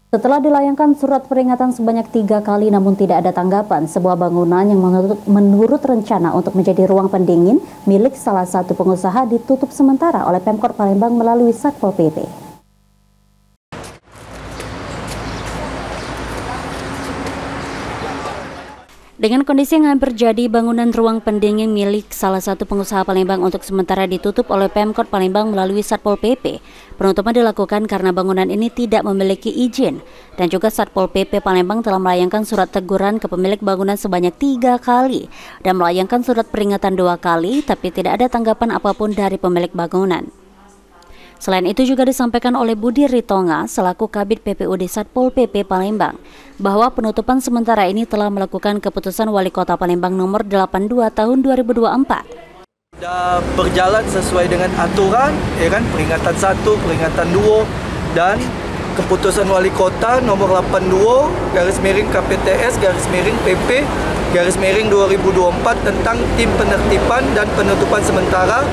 Setelah dilayangkan surat peringatan sebanyak 3 kali namun tidak ada tanggapan, sebuah bangunan yang menurut rencana untuk menjadi ruang pendingin milik salah satu pengusaha ditutup sementara oleh Pemkot Palembang melalui Satpol PP. Dengan kondisi yang hampir jadi, bangunan ruang pendingin milik salah satu pengusaha Palembang untuk sementara ditutup oleh Pemkot Palembang melalui Satpol PP. Penutupan dilakukan karena bangunan ini tidak memiliki izin. Dan juga Satpol PP Palembang telah melayangkan surat teguran ke pemilik bangunan sebanyak 3 kali dan melayangkan surat peringatan 2 kali, tapi tidak ada tanggapan apapun dari pemilik bangunan. Selain itu juga disampaikan oleh Budi Ritonga selaku Kabid PPUD Satpol PP Palembang bahwa penutupan sementara ini telah melakukan keputusan Wali Kota Palembang nomor 82 tahun 2024. Sudah berjalan sesuai dengan aturan, ya kan, peringatan 1, peringatan 2 dan keputusan Wali Kota nomor 82 /PP/PP/2024 tentang tim penertiban dan penutupan sementara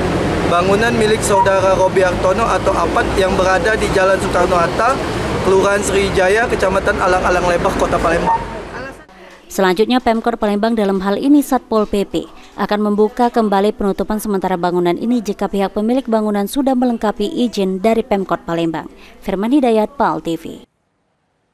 bangunan milik saudara Robi Hartono atau APAT yang berada di Jalan Soekarno-Hatta, Kelurahan Sriwijaya, Kecamatan Alang-Alang Lebak, Kota Palembang. Selanjutnya Pemkot Palembang dalam hal ini Satpol PP akan membuka kembali penutupan sementara bangunan ini jika pihak pemilik bangunan sudah melengkapi izin dari Pemkot Palembang. Firman Hidayat, PAL TV.